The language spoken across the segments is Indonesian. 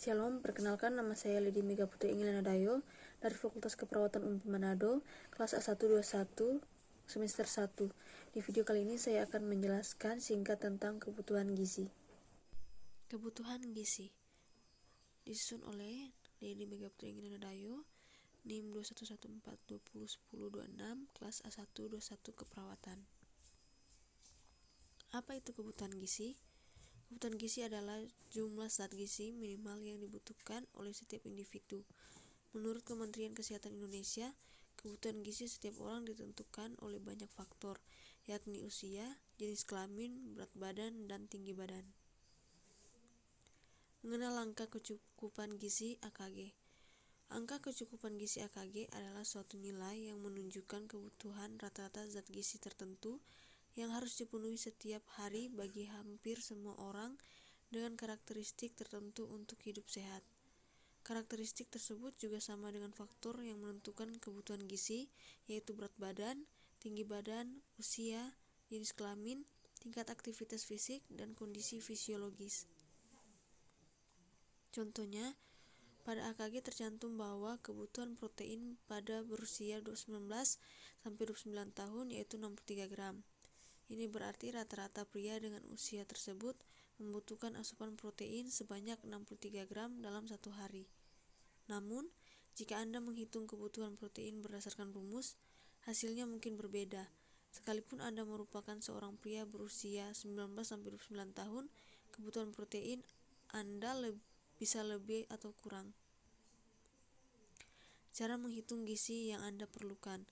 Shalom, perkenalkan nama saya Lady Mega Putri Ingelana Dayo dari Fakultas Keperawatan UNPI Manado, kelas A121, semester 1. Di video kali ini saya akan menjelaskan singkat tentang kebutuhan gizi. Kebutuhan gizi disusun oleh Lady Mega Putri Ingelana Dayo, NIM 2114201026, kelas A121 Keperawatan. Apa itu kebutuhan gizi? Kebutuhan gizi adalah jumlah zat gizi minimal yang dibutuhkan oleh setiap individu. Menurut Kementerian Kesehatan Indonesia, kebutuhan gizi setiap orang ditentukan oleh banyak faktor, yakni usia, jenis kelamin, berat badan, dan tinggi badan. Mengenal angka kecukupan gizi AKG. Angka kecukupan gizi AKG adalah suatu nilai yang menunjukkan kebutuhan rata-rata zat gizi tertentu yang harus dipenuhi setiap hari bagi hampir semua orang dengan karakteristik tertentu untuk hidup sehat. Karakteristik tersebut juga sama dengan faktor yang menentukan kebutuhan gizi, yaitu berat badan, tinggi badan, usia, jenis kelamin, tingkat aktivitas fisik, dan kondisi fisiologis. Contohnya, pada AKG tercantum bahwa kebutuhan protein pada berusia 19 sampai 29 tahun yaitu 63 gram. Ini berarti rata-rata pria dengan usia tersebut membutuhkan asupan protein sebanyak 63 gram dalam satu hari. Namun, jika Anda menghitung kebutuhan protein berdasarkan rumus, hasilnya mungkin berbeda. Sekalipun Anda merupakan seorang pria berusia 19-29 tahun, kebutuhan protein Anda bisa lebih atau kurang. Cara menghitung gizi yang Anda perlukan.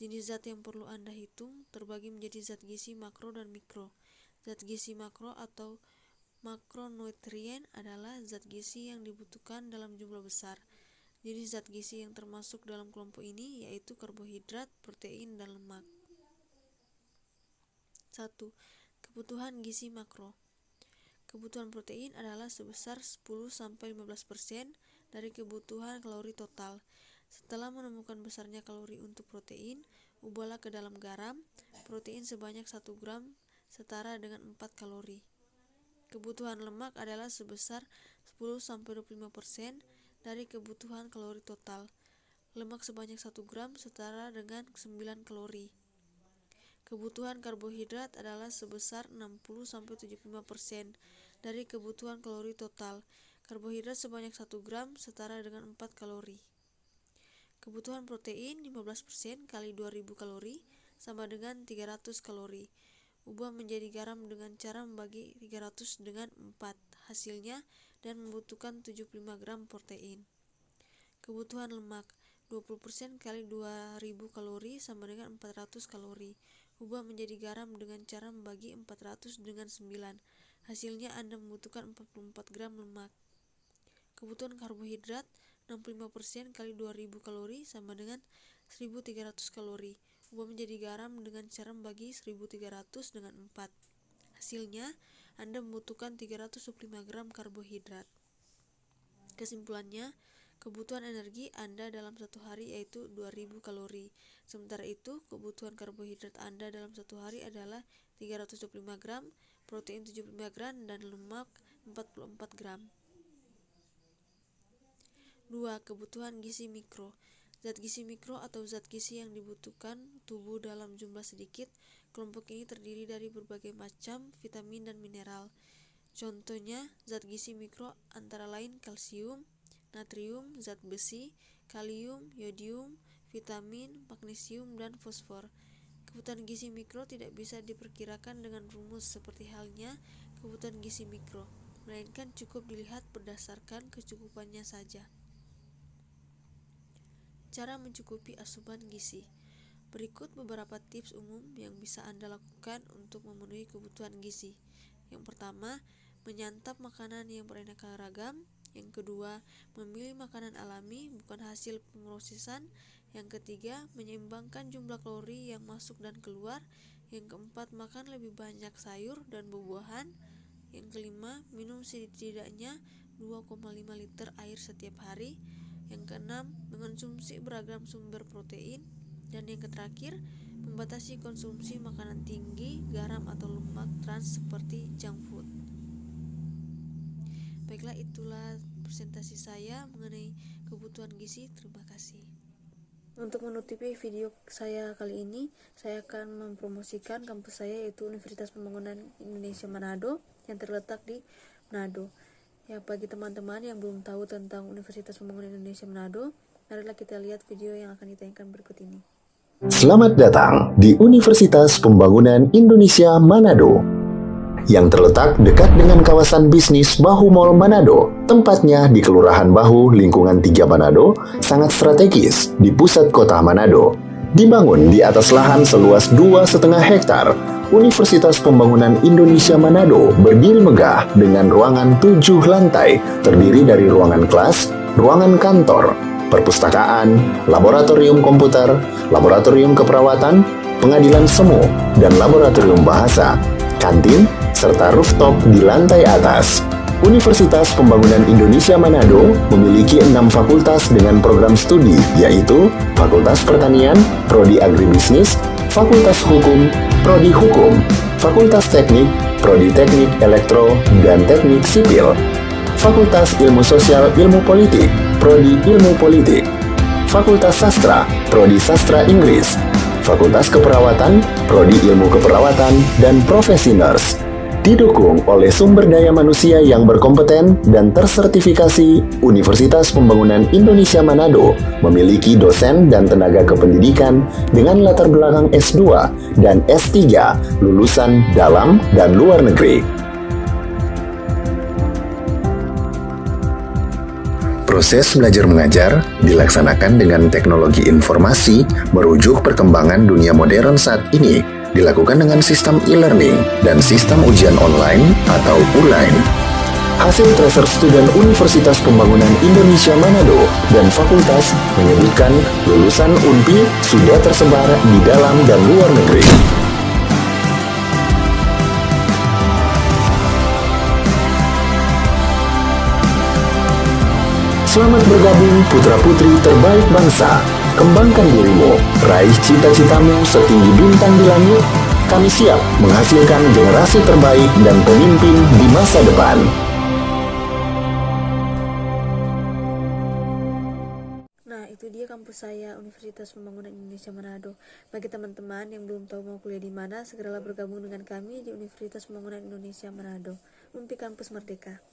Jenis zat yang perlu Anda hitung terbagi menjadi zat gizi makro dan mikro. Zat gizi makro atau makronutrien adalah zat gizi yang dibutuhkan dalam jumlah besar. Jenis zat gizi yang termasuk dalam kelompok ini yaitu karbohidrat, protein, dan lemak. 1. Kebutuhan gizi makro. Kebutuhan protein adalah sebesar 10-15% dari kebutuhan kalori total. Setelah menemukan besarnya kalori untuk protein, ubahlah ke dalam garam. Protein sebanyak 1 gram setara dengan 4 kalori. Kebutuhan lemak adalah sebesar 10-25% dari kebutuhan kalori total. Lemak sebanyak 1 gram setara dengan 9 kalori. Kebutuhan karbohidrat adalah sebesar 60-75% dari kebutuhan kalori total. Karbohidrat sebanyak 1 gram setara dengan 4 kalori. Kebutuhan protein 15% kali 2000 kalori sama dengan 300 kalori. Ubah menjadi garam dengan cara membagi 300 dengan 4 hasilnya dan membutuhkan 75 gram protein. Kebutuhan lemak 20% kali 2000 kalori sama dengan 400 kalori. Ubah menjadi garam dengan cara membagi 400 dengan 9. Hasilnya Anda membutuhkan 44 gram lemak. Kebutuhan karbohidrat 65% kali 2000 kalori sama dengan 1300 kalori. Ubah menjadi garam dengan cara membagi 1300 dengan 4. Hasilnya, Anda membutuhkan 325 gram karbohidrat. Kesimpulannya, kebutuhan energi Anda dalam satu hari yaitu 2000 kalori. Sementara itu, kebutuhan karbohidrat Anda dalam satu hari adalah 325 gram, protein 75 gram, dan lemak 44 gram. 2. Kebutuhan gizi mikro. Zat gizi mikro atau zat gizi yang dibutuhkan tubuh dalam jumlah sedikit. Kelompok ini terdiri dari berbagai macam vitamin dan mineral. Contohnya, zat gizi mikro antara lain kalsium, natrium, zat besi, kalium, yodium, vitamin, magnesium, dan fosfor. Kebutuhan gizi mikro tidak bisa diperkirakan dengan rumus seperti halnya kebutuhan gizi mikro, melainkan cukup dilihat berdasarkan kecukupannya saja. Cara mencukupi asupan gizi. Berikut beberapa tips umum yang bisa Anda lakukan untuk memenuhi kebutuhan gizi. Yang pertama, menyantap makanan yang beraneka ragam. Yang kedua, memilih makanan alami bukan hasil pemrosesan. Yang ketiga, menyeimbangkan jumlah kalori yang masuk dan keluar. Yang keempat, makan lebih banyak sayur dan buah-buahan. Yang kelima, minum setidaknya 2,5 liter air setiap hari. Yang keenam, mengonsumsi beragam sumber protein. Dan yang terakhir, membatasi konsumsi makanan tinggi garam atau lemak trans seperti junk food. Baiklah, itulah presentasi saya mengenai kebutuhan gizi. Terima kasih. Untuk menutupi video saya kali ini, saya akan mempromosikan kampus saya, yaitu Universitas Pembangunan Indonesia Manado yang terletak di Manado. Ya, bagi teman-teman yang belum tahu tentang Universitas Pembangunan Indonesia Manado, marilah kita lihat video yang akan ditayangkan berikut ini. Selamat datang di Universitas Pembangunan Indonesia Manado yang terletak dekat dengan kawasan bisnis Bahu Mall Manado. Tempatnya di Kelurahan Bahu, lingkungan 3 Manado, sangat strategis di pusat kota Manado. Dibangun di atas lahan seluas 2,5 hektar, Universitas Pembangunan Indonesia Manado berdiri megah dengan ruangan 7 lantai, terdiri dari ruangan kelas, ruangan kantor, perpustakaan, laboratorium komputer, laboratorium keperawatan, pengadilan semu, dan laboratorium bahasa, kantin, serta rooftop di lantai atas. Universitas Pembangunan Indonesia Manado memiliki 6 fakultas dengan program studi, yaitu Fakultas Pertanian, Prodi Agribisnis, Fakultas Hukum, Prodi Hukum, Fakultas Teknik, Prodi Teknik Elektro dan Teknik Sipil, Fakultas Ilmu Sosial Ilmu Politik, Prodi Ilmu Politik, Fakultas Sastra, Prodi Sastra Inggris, Fakultas Keperawatan, Prodi Ilmu Keperawatan, dan Profesi Nurse. Didukung oleh sumber daya manusia yang berkompeten dan tersertifikasi, Universitas Pembangunan Indonesia Manado memiliki dosen dan tenaga kependidikan dengan latar belakang S2 dan S3 lulusan dalam dan luar negeri. Proses belajar mengajar dilaksanakan dengan teknologi informasi merujuk perkembangan dunia modern saat ini, dilakukan dengan sistem e-learning dan sistem ujian online atau ULAIN. Hasil tracer student Universitas Pembangunan Indonesia Manado dan fakultas menyebutkan lulusan UNPI sudah tersebar di dalam dan luar negeri. Selamat bergabung putra-putri terbaik bangsa. Kembangkan dirimu, raih cita-citamu setinggi bintang di langit. Kami siap menghasilkan generasi terbaik dan pemimpin di masa depan. Nah, itu dia kampus saya, Universitas Pembangunan Indonesia Manado. Bagi teman-teman yang belum tahu mau kuliah di mana, segeralah bergabung dengan kami di Universitas Pembangunan Indonesia Manado. UNPI Kampus Merdeka.